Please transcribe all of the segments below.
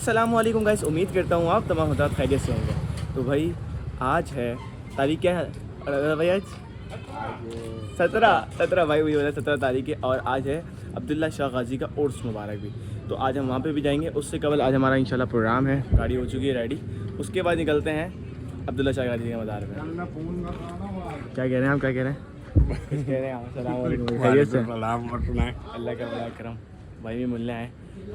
अस्सलामुअलैकुम गाइस, उम्मीद करता हूँ आप तमाम हज़रात खैरियत से होंगे। तो भाई आज है तारीख क्या है भाई? आज 17 भाई, वही बोला 17 तारीख है। और आज है अब्दुल्ला शाह गाजी का उर्स मुबारक भी। तो आज हम वहाँ पे भी जाएंगे। उससे कबल आज हमारा इंशाल्लाह प्रोग्राम है, गाड़ी हो चुकी है रेडी। उसके बाद निकलते हैं अब्दुल्ला शाह गाजी के मज़ार पे। क्या कह रहे हैं आप, क्या कह रहे हैं? कुछ कह रहे हैं आप? अल्लाह का बड़ा करम, भाई भी मिलने आए।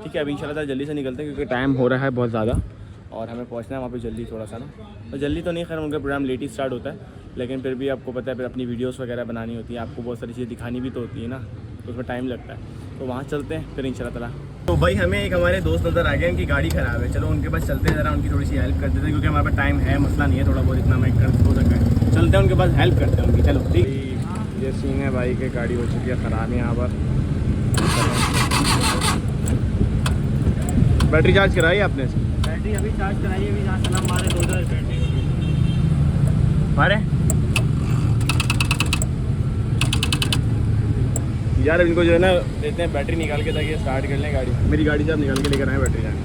ठीक है, अभी इंशाल्लाह जल्दी से निकलते हैं क्योंकि टाइम हो रहा है बहुत ज़्यादा और हमें पहुंचना है वहाँ पे जल्दी थोड़ा सा ना। और जल्दी तो नहीं, खैर उनका प्रोग्राम लेट ही स्टार्ट होता है, लेकिन फिर भी आपको पता है फिर अपनी वीडियोस वगैरह बनानी होती है, आपको बहुत सारी चीज़ें दिखानी भी तो होती है ना, तो उसमें टाइम लगता है। तो वहाँ चलते हैं फिर इंशाल्लाह ताला। तो भाई हमें एक हमारे दोस्त नज़र आ गए, उनकी गाड़ी ख़राब है। चलो उनके पास चलते हैं, ज़रा उनकी थोड़ी सी हेल्प कर देते हैं क्योंकि हमारे पास टाइम है, मसला नहीं है, थोड़ा बहुत इतना मैं कर हो सकता है। चलते हैं उनके पास, हेल्प करते हैं उनकी। चलो ठीक। ये सीन है भाई की गाड़ी हो चुकी है ख़राब यहाँ पर। बैटरी चार्ज कराई आपने? बैटरी अभी चार्ज कराई है, अभी जहाँ चला मारे 2000 बैटरी मारे यार। इनको जो है ना देते हैं बैटरी निकाल के ताकि स्टार्ट कर लें गाड़ी। मेरी गाड़ी से आप निकाल के लेकर आए बैटरी जाने।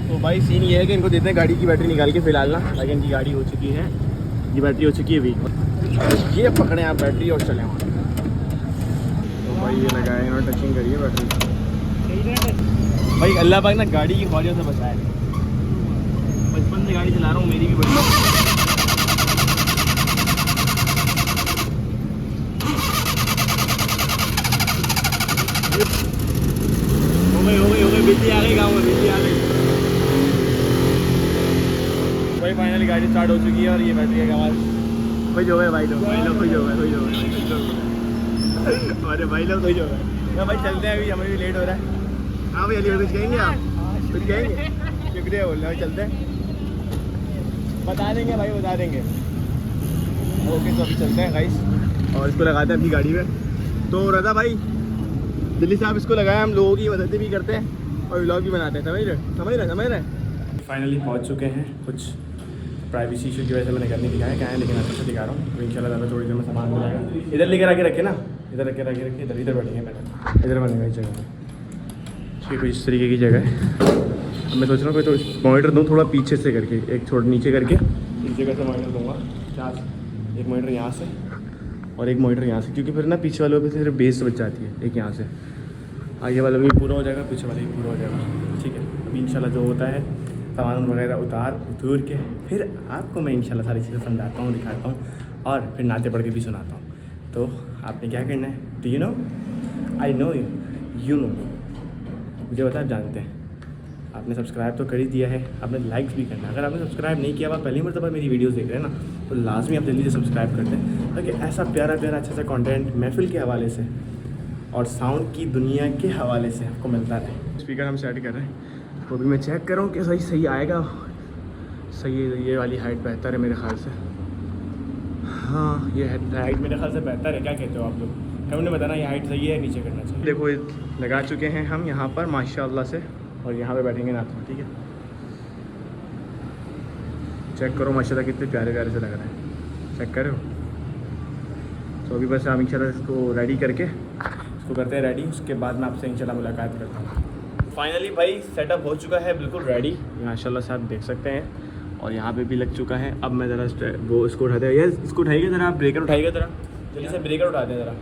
तो भाई सीन ये है कि इनको देते हैं गाड़ी की बैटरी निकाल के फिलहाल ना, ताकि इनकी गाड़ी हो चुकी है, ये बैटरी हो चुकी है वीक। ये पकड़े आप बैटरी और चलें वहाँ। तो भाई ये लगाए इन्होंने, टचिंग करिए बैटरी। भाई अल्लाह पाक ना गाड़ी की ख्वाहिशों से बचाए। बचपन से गाड़ी चला रहा हूँ, मेरी भी बड़ी हो गई बिजली आ गई गाँव में, बिजली आ गई भाई। फाइनली गाड़ी स्टार्ट हो चुकी है और ये बैटरी का आवाज़ खुश हो गए भाई लोग, खुश हो गए। हमारे भाई लोग खुश हो गए। भाई चलते हैं, अभी हमें भी लेट हो रहा है। हाँ भाई, अली कुछ कहेंगे आप? कुछ कहेंगे? शुक्रिया बोल रहे हैं। चलते हैं, बता देंगे भाई, बता देंगे। ओके, तो अभी चलते हैं गाइस और इसको लगाते हैं अपनी गाड़ी में। तो रज़ा भाई जल्दी से आप इसको लगाएं, हम लोगों की मदद भी करते हैं और व्लॉग भी बनाते हैं। समझ रहे। फाइनली पहुँच चुके हैं। कुछ प्राइवेसी इशू की वजह से मैंने घर नहीं दिखाया क्या है, लेकिन अच्छे से दिखा रहा हूँ। तो इंशाल्लाह ज़्यादा थोड़ी देर में सामान मिलेगा। इधर लेकर आके रखे ना, इधर रखे रखे इधर बैठेंगे पहले, इधर बनेगा इस जगह में। ठीक है, इस तरीके की जगह है। अब मैं सोच रहा हूँ कोई तो मॉनिटर दूँ थोड़ा पीछे से करके, एक थोड़ा नीचे करके इस जगह से मॉनिटर दूँगा। एक मॉनिटर यहाँ से और एक मॉनिटर यहाँ से, क्योंकि फिर ना पीछे वालों पे सिर्फ बेस बच जाती है। एक यहाँ से, आगे वाला भी पूरा हो जाएगा, पीछे वाला भी पूरा हो जाएगा। ठीक है, अभी इंशाल्लाह जो होता है सामान वगैरह उतार के फिर आपको मैं इंशाल्लाह सारी चीज़ें समझाता हूँ, दिखाता हूँ और फिर नाते पढ़ के भी सुनाता हूँ। तो आपने क्या करना है? Do you know? I know you know, मुझे बता, आप जानते हैं। आपने सब्सक्राइब तो कर ही दिया है, आपने लाइक्स भी करना है। अगर आपने सब्सक्राइब नहीं किया, आप पहली मरतबा मेरी वीडियोस देख रहे हैं ना, तो लाजमी आप जल्दी से सब्सक्राइब करते हैं ताकि ऐसा प्यारा अच्छा कंटेंट महफिल के हवाले से और साउंड की दुनिया के हवाले से आपको मिलता रहे। स्पीकर हम सेट कर रहे हैं, तो भी मैं चेक कर रहा हूँ कि सही आएगा। सही है, ये वाली हाइट बेहतर है मेरे ख्याल से। हाँ, ये हाइट मेरे ख्याल से बेहतर है। क्या कहते हो आप लोग? कभी ने बताना ये हाइट सही है, नीचे करना चाहिए। देखो ये लगा चुके हैं हम यहाँ पर माशाल्लाह से, और यहाँ पे बैठेंगे नाथ में। ठीक है, चेक करो माशाल्लाह कितने प्यारे से लग रहे हैं, चेक करो। तो अभी बस हम इंशाल्लाह इसको रेडी करके इसको करते हैं रेडी, उसके बाद मैं आपसे इंशाल्लाह मुलाकात करता हूँ। फाइनली भाई सेटअप हो चुका है बिल्कुल रेडी, माशाल्लाह से आप देख सकते हैं, और यहाँ पे भी लग चुका है। अब मैं ज़रा वो इसको उठाते हैं, ये इसको उठाइएगा ज़रा, ब्रेकर उठाइएगा ज़रा, जल्दी से ब्रेकर उठाते हैं ज़रा।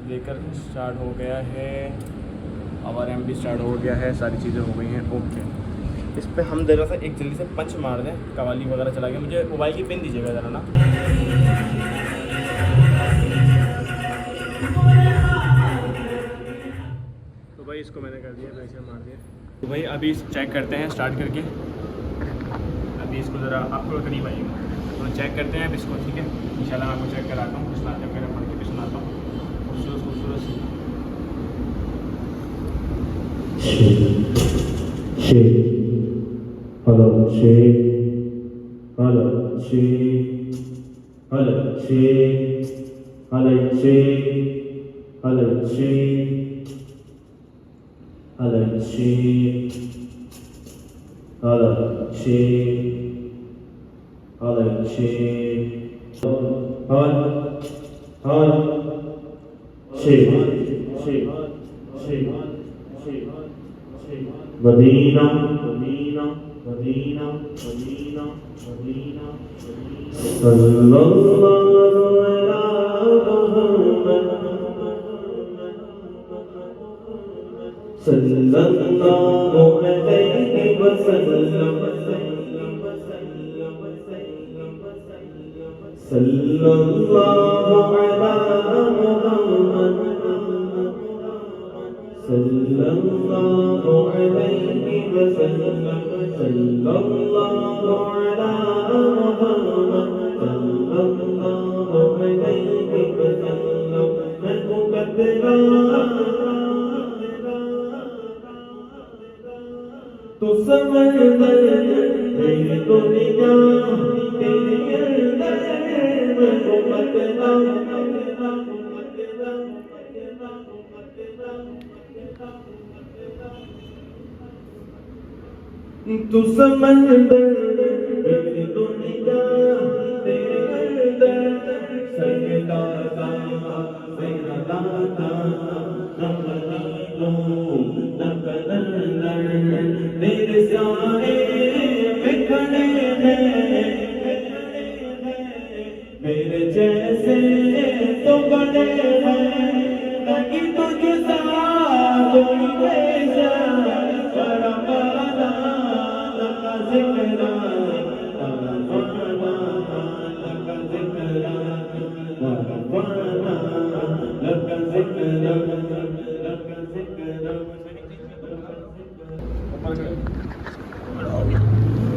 ब्रेकर स्टार्ट हो गया है, आरएम भी स्टार्ट हो गया है, सारी चीज़ें हो गई हैं। ओके, इस पर हम ज़रा सा एक जल्दी से पंच मार दें, कवाली वगैरह चला के। मुझे मोबाइल की पिन दीजिएगा ज़रा ना। तो भाई इसको मैंने कर दिया, वैसे मार दिया। तो भाई अभी चेक करते हैं स्टार्ट करके। अभी इसको ज़रा आपको करीब आइएगा, तो चेक करते हैं अब इसको। ठीक है, इंशाल्लाह मैं आपको चेक कराता हूँ, सुनाते हैं, मेरा पढ़ के भी सुनाता हूँ। खूबसूरत Medina Medina Medina Medina Medina सल्लल्लाहु अलैहि सल्लल्लाहु अलैहि वसल्लम सल्लल्लाहु अला मुहम्मद सल्लल्लाहु अलैहि वसल्लम सल्लल्लाहु अला मुहम्मद सल्लल्लाहु अलैहि वसल्लम मैं मुकद्दरा तू समझदर तेरी दुनिया तेरी अंदर मैं मुकद्दरा तू समझदर तेरी दुनिया तेरे अंदर सजदा तेरे सारे में खड़े हैं मेरे जैसे तो बड़े हैं नहीं तुझ सा कोई वैसा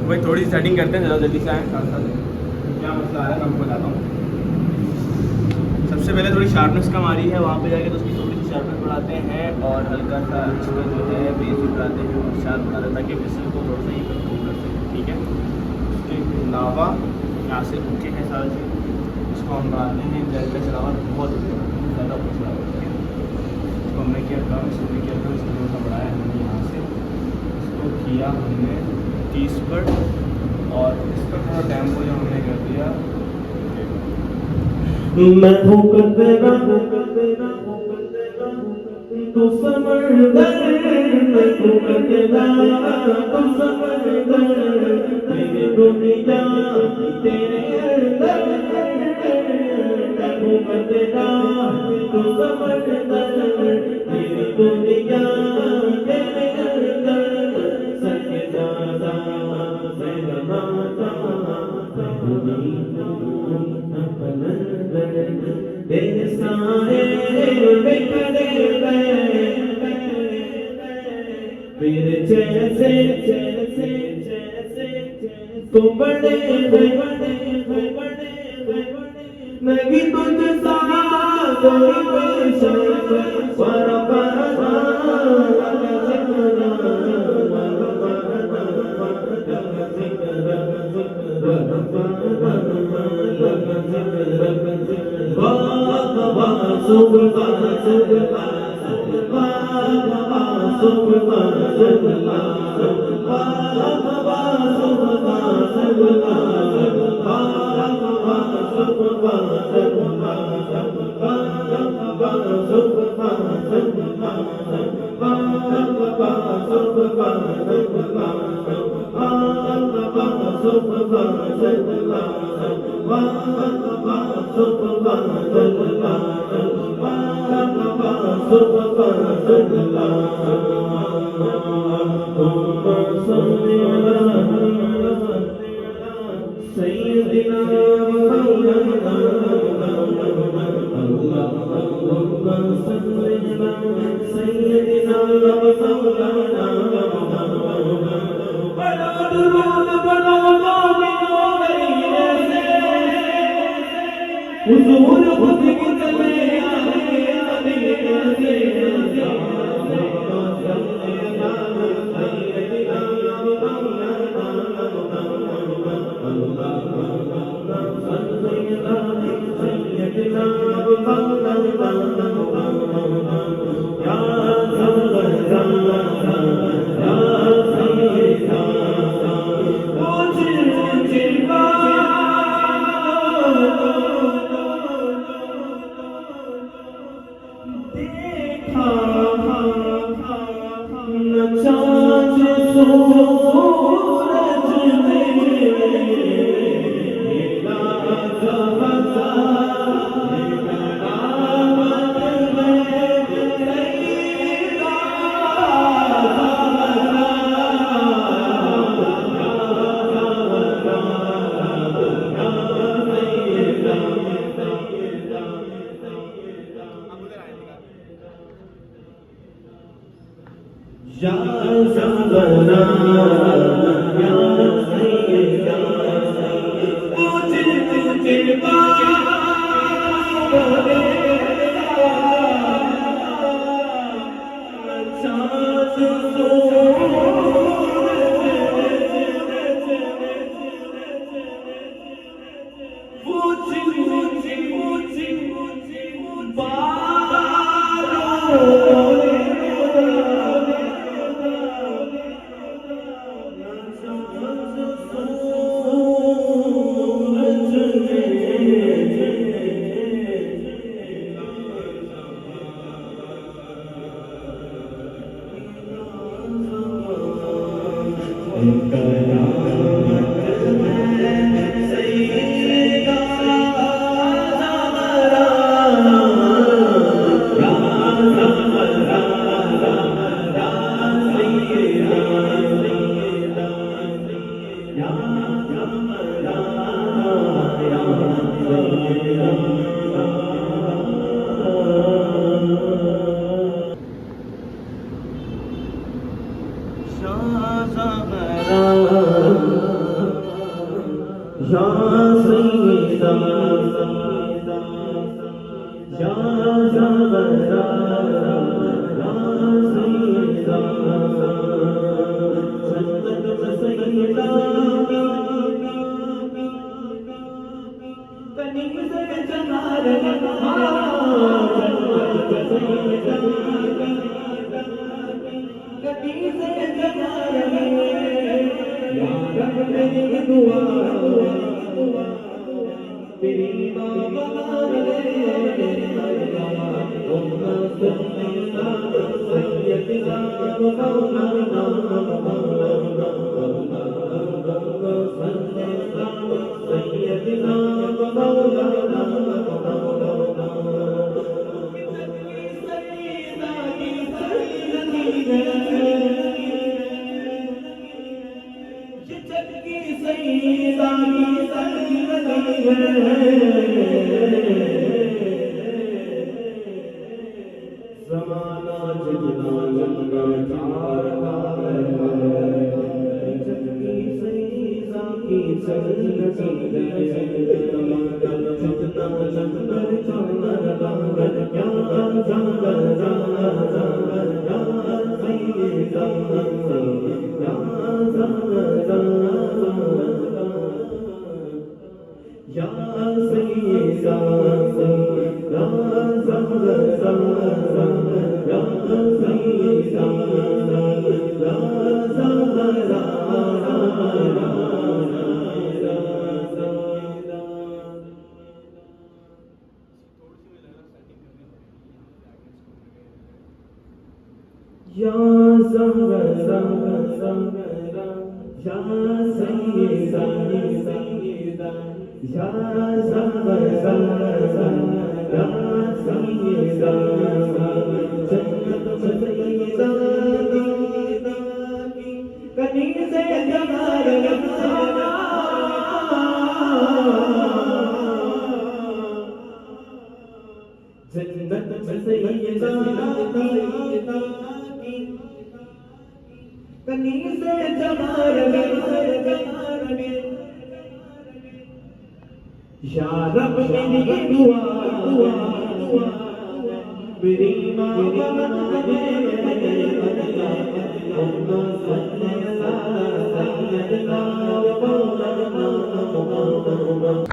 भाई थोड़ी सेटिंग करते हैं ज़्यादा जल्दी से आए साथ साथ क्या मसला आ रहा है मैं आपको बताता हूँ। सबसे पहले थोड़ी शार्पनेस कम आ रही है, वहाँ पे जाके तो उसकी थोड़ी सी शार्पनेस बढ़ाते हैं और हल्का सा इसमें जो है बेस भी बढ़ाते हैं और शार्प बना रहे ताकि विसल को थोड़ा सा ही कंट्रोल कर सकें। ठीक है, उसके अलावा यहाँ से ओके है सारा चीज़, इसको हम डालते हैं जल का चलावा बहुत ज़्यादा कुछ चलावा। ठीक है, इसको हमने क्या कहा, इसको क्या कहा, इसको थोड़ा सा बढ़ाया हमने यहाँ से, इसको किया हमने 30 पर और इसका थोड़ा टेम्पो जो हमने कर दिया मैं हूँ कदरा तू समझदर मैं हूँ कदरा तू समझदर तेरी दुनिया तेरे अंदर मैं हूँ कदरा तू समझदर तेरी दुनिया तेरे अंदर सजदा तेरे सारे में खड़े मेरे जैसे जैसे जैसे तू बड़े नहीं तुझ सा कोई वैसा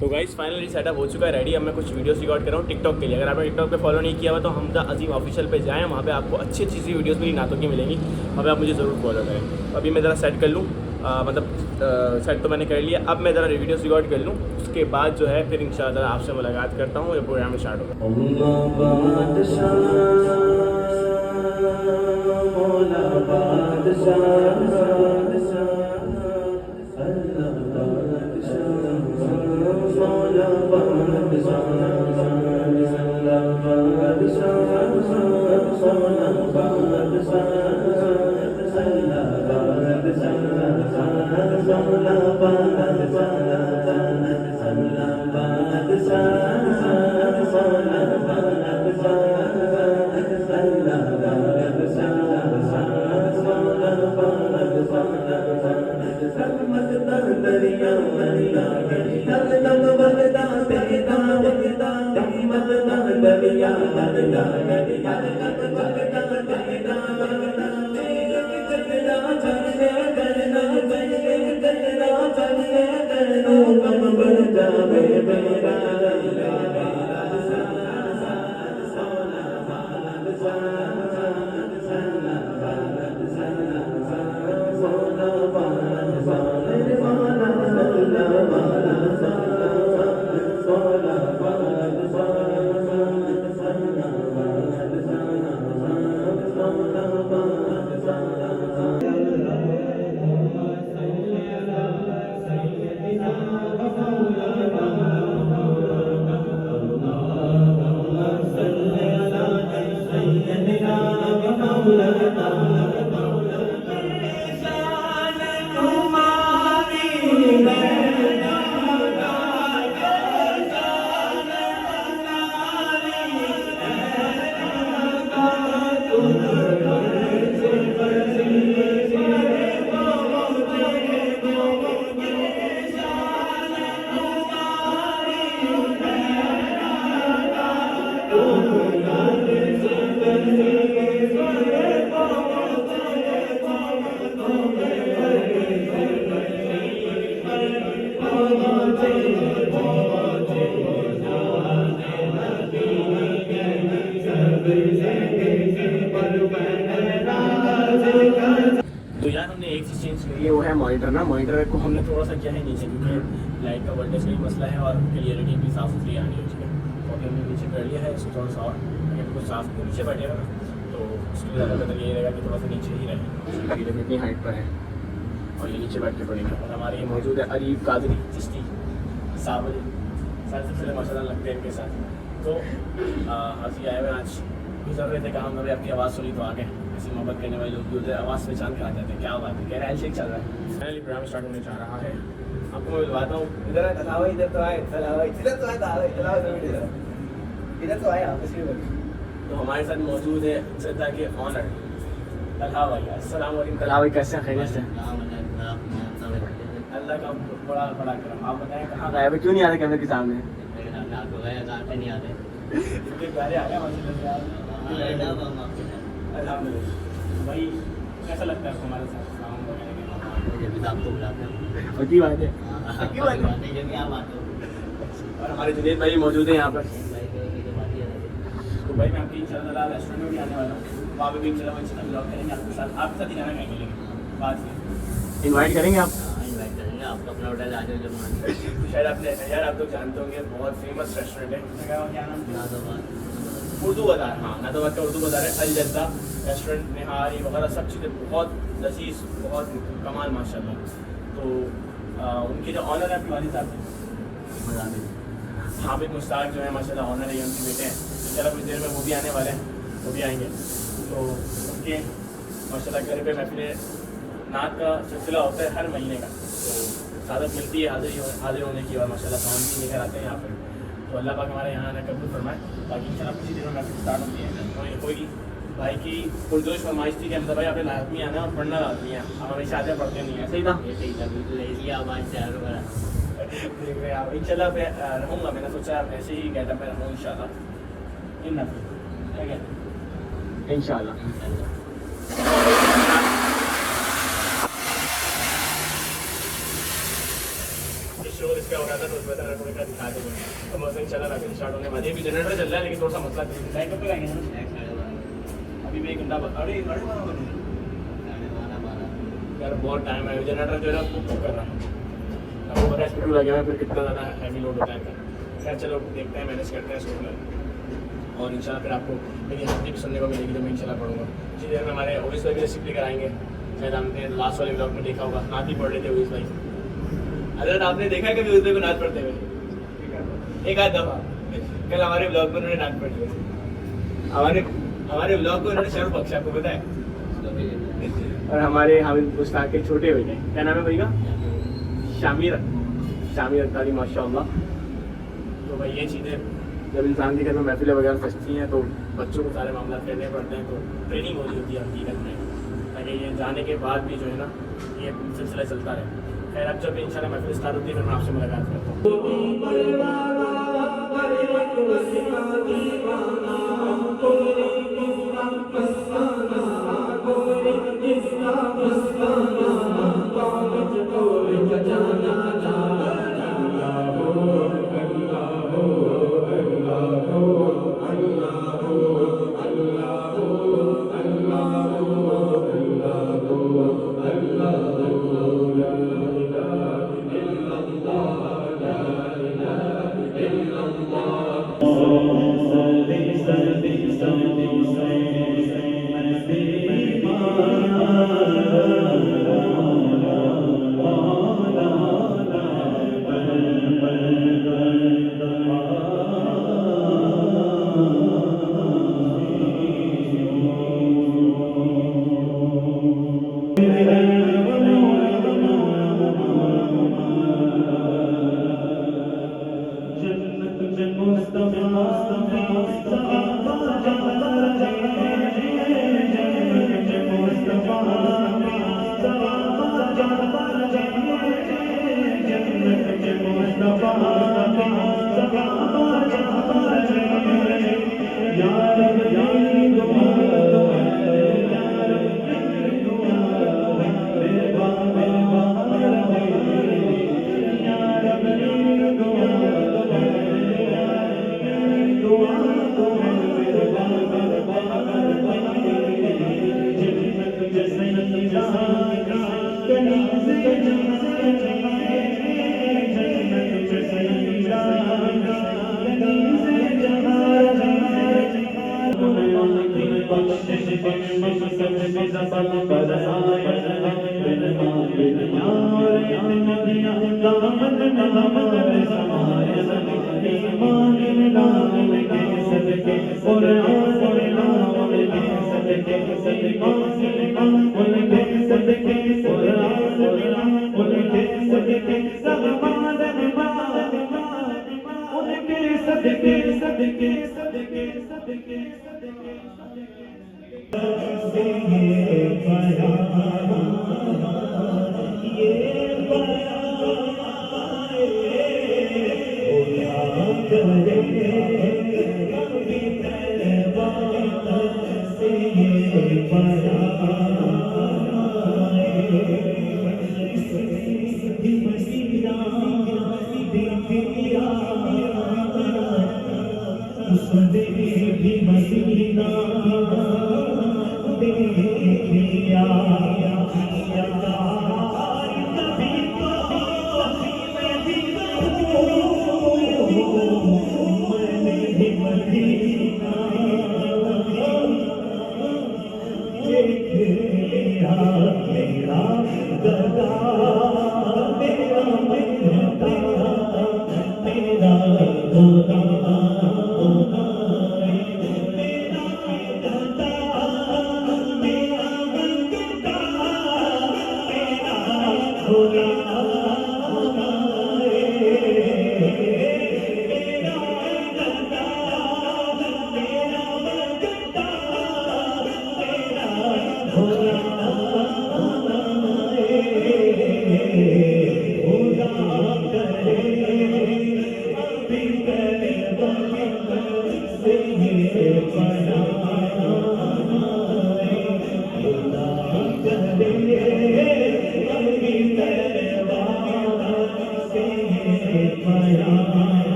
तो गाइस फाइनली सेटअप हो चुका है रेडी। अब मैं कुछ वीडियोस रिकॉर्ड कर रहा हूँ टिकटॉक के लिए। अगर आपने टिकटॉक पे फॉलो नहीं किया हुआ तो हमजा अजीम ऑफिशियल पे जाएं, वहाँ पे आपको अच्छी अच्छी सी वीडियोस मेरी नातों की मिलेंगी, वहाँ पे आप मुझे ज़रूर फॉलो करें। अभी मैं ज़रा सेट कर लूँ, मतलब सेट तो मैंने कर लिया। अब मैं ज़रा वीडियोस रिकॉर्ड कर लूँ, उसके बाद जो है फिर इंशाल्लाह आपसे मुलाकात करता हूँ, ये प्रोग्राम स्टार्ट होगा। तो यार हमने एक चीज़ चेंज करी है, वो है मॉनिटर ना। मॉनिटर को हमने थोड़ा सा किया है नीचे, क्योंकि लाइट का वोल्टेज का भी मसला है और क्लियरिटी भी साफ सुथरी आनी है उसकी। तो अभी हमने नीचे कर लिया है इसको थोड़ा सा, और अगर कुछ साफ को नीचे बैठेगा तो उसके लिए ज़्यादा बेहतर ये रहेगा कि थोड़ा सा नीचे ही रहे। इतनी हाइट पर है और ये नीचे बैठ के पड़ेगा। और हमारे ये मौजूद है अरीब कादरी चिश्ती साहब, सर सबसे माशाल्लाह लगते हैं इनके साथ। तो हंसी आए हुए आज गुजर रहे थे, कहा हमने आपकी आवाज़ सुनी तो आ गए। ऐसी मोहब्बत करने वाले लोग भी होते हैं, आवाज़ पहचान कर आ जाते हैं। क्या बात है, कह रहे हैं शेक चल रहा है। फाइनली प्रोग्राम स्टार्ट होने जा रहा है। आपको मैं बताता हूँ, इधर है तलावा, इधर तो आए तलावा, इधर तो आए तलावा, इधर तो आए आप इसलिए। तो हमारे साथ मौजूद है सदा के ऑनर तलहा भाई। अस्सलाम वालेकुम तलहा भाई, कैसे हैं? खैरियत से? अल्लाह का बड़ा बड़ा करम। आप बताएं कहाँ गए, क्यों नहीं आ रहे कैमरे के सामने? नहीं आते इतने प्यारे आ गए माशाल्लाह। भाई कैसा लगता है आपको हमारे साथ काम वगैरह? आपको बुलाते हैं, पक्की बात है, पक्की बात है। जब आप आते हो और हमारे जुनेद भाई मौजूद हैं यहाँ पर। तो भाई मैं आपकी इंशाल्लाह रेस्टोरेंट में भी आने वाला हूँ, वहाँ पे भी इंशाल्लाह ब्लॉग करेंगे आपके साथ ही खाना खाएंगे। लेकिन बाद में इन्वाइट करेंगे आप? इन्वाइट करेंगे आपको, अपना होटल आ जाओ जब तो शायद आपने यार आप लोग जानते होंगे, बहुत फेमस रेस्टोरेंट है, क्या नाम? उर्दू बाज़ार। हाँ, नादोबाद का उर्दू बाज़ार है, अल जद्दा रेस्टोरेंट, निहारी वगैरह सब चीज़ें बहुत लजीज, बहुत कमाल माशाल्लाह। तो उनके जो ऑनर है आपके वालिद साहब हामिद मुश्ताक जो है माशाल्लाह ऑनर है, उनके बेटे हैं। इंशाल्लाह कुछ देर में वो भी आने वाले हैं, वो भी आएंगे। तो उनके माशाल्लाह घर पे महफिल नात का सिलसिला होता है हर महीने का, तो सादत मिलती है हाजिर होने की, और माशाल्लाह सामान भी लेकर आते हैं यहाँ पर। तो अल्लाह पाक हमारे यहाँ आना कबूल फरमाए। बाकी इंशाल्लाह कुछ ही देर में महफिल स्टार्ट होती है। कोई भाई की पुरजोश फरमाइश थी कि हम भाई अपने लाजमी आना और पढ़ना लाजमी है, हम हमेशा आते पढ़ते नहीं है। सही था, ये सही था, बिल्कुल इसलिए आप आज तैयार हो गया। देख रहे हैं आप। इंशाल्लाह मैं रहूँगा, मैंने सोचा ऐसे ही गेटअप में रहूँ इंशाल्लाह। इंशाल्लाह शोर इसका हो रहा था, तो उस बता रहा था दिखा दो। तो मौसम इंशाल्लाह रात स्टार्ट होने वाली है। अभी जनरेटर चल रहा है, लेकिन थोड़ा सा मसला लाइट कब तक आएंगे ना? अभी भी एक घंटा अरे यार बहुत टाइम है। जनरेटर जो है ना वो कर रहा है, आपको पता है स्पीड लगे हुए, फिर कितना ज़्यादा हैवी लोड होता है। खैर चलो देखते हैं, मैनेज करते हैं सोलर। और इंशाल्लाह फिर आपको मेरी हफ्ते भी सुनने को मिलेगी, तो मैं इंशाल्लाह पढ़ूँगा। इसी देर में हमारे ओविस भाई भी रेसिपी लेकर आएंगे। शायद आपने लास्ट वाले ब्लॉग में देखा होगा, नात ही पढ़ रहे थे ओविस भाई। अगर आपने देखा है कभी उस भाई को नात पढ़ते हुए? एक आध दफ़ा कल हमारे ब्लॉग में उन्होंने डांट पड़ी हमारे ब्लॉग में उन्होंने शर्म बख्शा, आपको पता है। और हमारे हामिद मुश्ताक के छोटे बेटे, क्या नाम है भाई का? शामिर अख्तारी, माशाल्लाह। तो भाई ये चीज़ें जब इंसान के घर में महफिलें वगैरह सजती हैं तो बच्चों को सारे मामला करने पड़ते हैं, तो ट्रेनिंग हो रही होती है हकीकत में, ताकि ये जाने के बाद भी जो है ना ये सिलसिला चलता रहे। खैर अब जब इंशाल्लाह महफिल स्टार्ट होती है फिर मैं आपसे मुलाकात करता हूँ।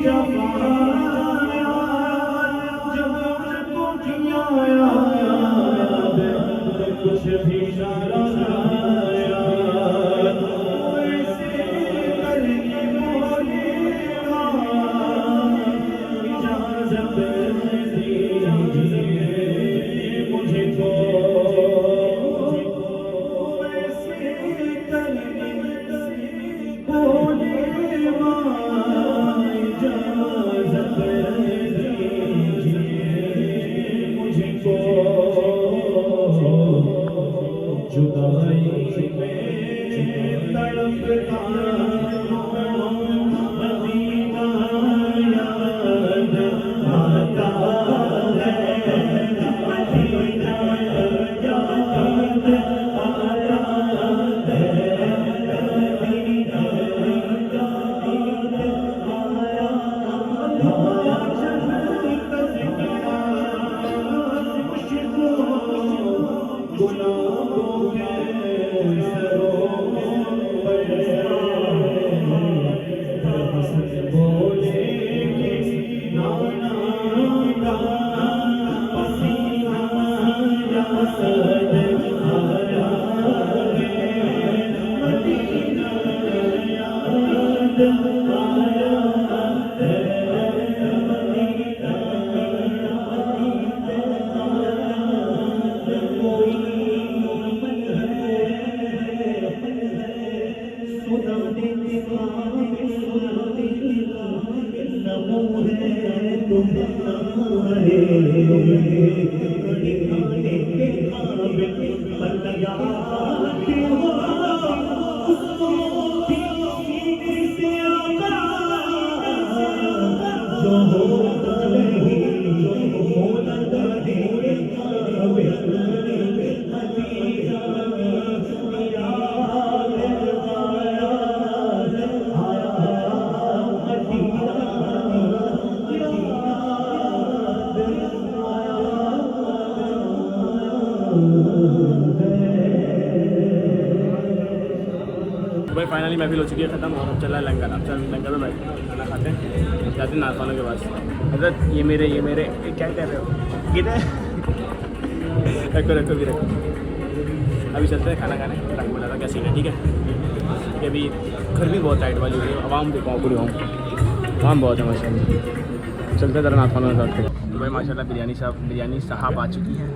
जमाया जब मुझको किया कुछ भी इशारा आया ऐसे करके बोले इजाजत दीजिए मुझे को ऐसे करके बोले इजाजत दीजिए मुझे को जुदाई में तड़पता मदीना याद आता है मदीना याद आता है मदीना भाई फाइनली महफिल हो चुकी है ख़त्म और अब चला है लंगर। अब चल लंगर में बैठे खाना खाते हैं, जाते हैं नाज़वानों के पास। हजरत ये मेरे क्या कह रहे हो किधर रखो भी रखो। अभी चलते हैं खाना खाने, टाइम बता क्या सीन है। ठीक है कि अभी गर्मी बहुत टाइट वाली हो रही है, आवाम देखो पूरी आवाम बहुत है माशाल्लाह। चलते हैं ज़रा नाज़वानों के साथ। तो भाई माशाल्लाह बिरयानी साहब आ चुकी है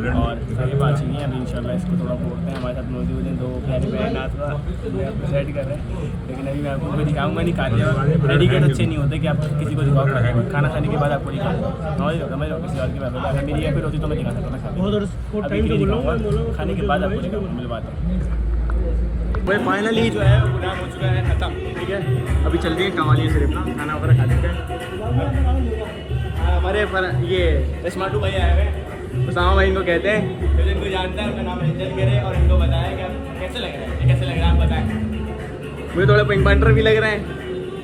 और साहिब आ चुकी है। अभी इंशाल्लाह इसको थोड़ा बोलते हैं। हमारे साथ मौजूद हैं दो प्यारे बहन नाज़वा सेट कर रहे हैं, लेकिन अभी मैं आपको दिखाऊंगा नहीं। खा लिया रेडीमेड अच्छे नहीं होते कि आप किसी को दिखाओ खाना खाने के बाद आपको दिखाओ नॉलेज होगा। मैं किसी और की बात होगा, अगर मेरी फिर होती तो मैं दिखा सकता था। अभी दिखाऊंगा खाने के बाद आपको दिखाऊंगा, मिलवाता हूँ। भाई फाइनली जो है प्रोग्राम हो चुका है ख़त्म। ठीक है अभी चल रही है कमाली सिर्फ ना खाना वगैरह खा लेते हैं। हमारे ये स्मार्टू भाई आए हुए हैं, उसामा भाई इनको कहते हैं, जो इनको जानता है उनका नाम रंजन करे और इनको बताया कि आप कैसे लग रहे हैं, कैसे लग रहा है आप बताएं। मुझे थोड़े पिंक पंटर भी लग रहे हैं,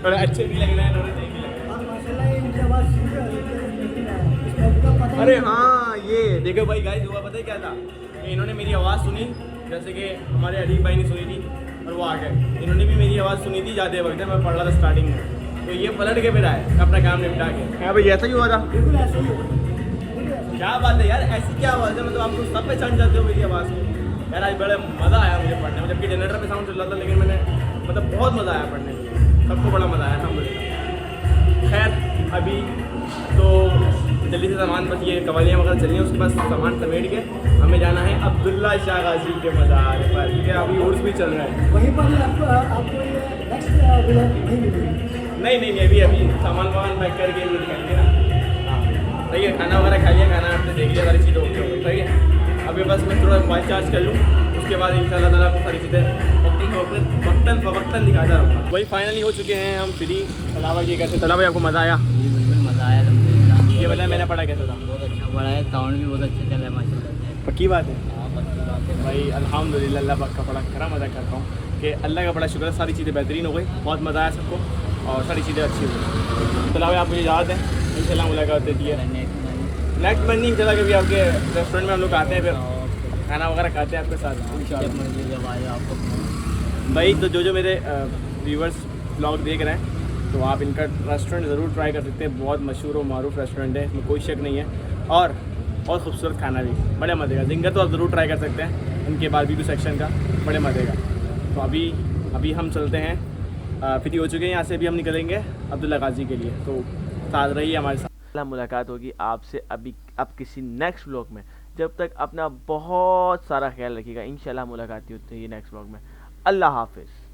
थोड़े अच्छे भी लग रहे हैं, थोड़े सही भी लग रहे हैं। अरे हाँ ये देखो भाई गाइस हुआ पता है क्या था, इन्होंने मेरी आवाज़ सुनी, जैसे कि हमारे अदीब भाई ने सुनी थी और वो आ गए। इन्होंने भी मेरी आवाज़ सुनी थी जाते वक्त, मैं पढ़ रहा था स्टार्टिंग में, तो ये पलट के फिर आए अपना काम निपटा के। हाँ भाई ऐसा ही हुआ था। क्या बात है यार, ऐसी क्या आवाज़ है, मतलब आप लोग सब पहचान जाते हो मेरी आवाज़ को। यार आज बड़ा मज़ा आया मुझे पढ़ने में, जबकि जनरेटर पे साउंड चल रहा था, लेकिन मैंने मतलब बहुत मज़ा आया पढ़ने में, सबको बड़ा मज़ा आया था मुझे। खैर अभी तो जल्दी से सामान बस ये कवालियाँ वगैरह चल रही हैं, उसके बाद सामान समेट के हमें जाना है अब्दुल्ला शाह गाजी के मज़ार पर। ठीक है अभी उर्स भी चल रहा है वहीं पर आपको ये नेक्स्ट नहीं नहीं अभी सामान वामान पैक करके दिखाएंगे ना। सही है खाना वगैरह खा लिया, खाना आपने देख लिया, सारी चीज़ें ओके हो गई। सही है अभी बस मैं थोड़ा मोबाइल चार्ज कर लूँ, उसके बाद इंशाल्लाह ताला आपको सारी चीज़ें वक्तन दिखाता रहूँगा। वही फाइनली हो चुके हैं हम फ्री। तलावा ये कैसे तला भाई आपको मज़ा आया? बिल्कुल मज़ा आया। ये बताया मैंने पढ़ा कैसा था? बहुत अच्छा पढ़ा है, साउंड भी बहुत अच्छा चला है माशाल्लाह। पक्की बात है हाँ पक्की बात है भाई, अल्हम्दुलिल्लाह अल्लाह पाक का बड़ा खरा मज़ा करता हूँ कि अल्लाह का बड़ा शुक्र है, सारी चीज़ें बेहतरीन हो गई, बहुत मज़ा आया सबको और सारी चीज़ें अच्छी हो गई। तला भाई आप मुझे याद है इंशाल्लाह मुलाकात होती है नेक्स्ट मंथ नहीं चला, कभी आपके रेस्टोरेंट में हम लोग आते हैं, फिर खाना वगैरह खाते हैं आपके साथ इंशाल्लाह। भाई तो जो मेरे व्यूवर्स ब्लॉग देख रहे हैं तो आप इनका रेस्टोरेंट ज़रूर ट्राई कर सकते हैं। बहुत मशहूर और मारूफ रेस्टोरेंट है, इसमें कोई शक नहीं है। और बहुत खूबसूरत खाना भी, बड़े मज़े का। जिंगर तो आप ज़रूर ट्राई कर सकते हैं इनके बारबेक्यू सेक्शन का, बड़े मज़े का। तो अभी हम चलते हैं, फ्री हो चुके हैं, यहाँ से भी हम निकलेंगे अब्दुल्ला गाजी के लिए। तो साथ रहिए हमारे साथ। मुलाकात होगी आपसे अब किसी नेक्स्ट व्लॉग में। जब तक अपना बहुत सारा ख्याल रखिएगा। इंशाल्लाह मुलाकात होती है नेक्स्ट व्लॉग में। अल्लाह हाफिज़।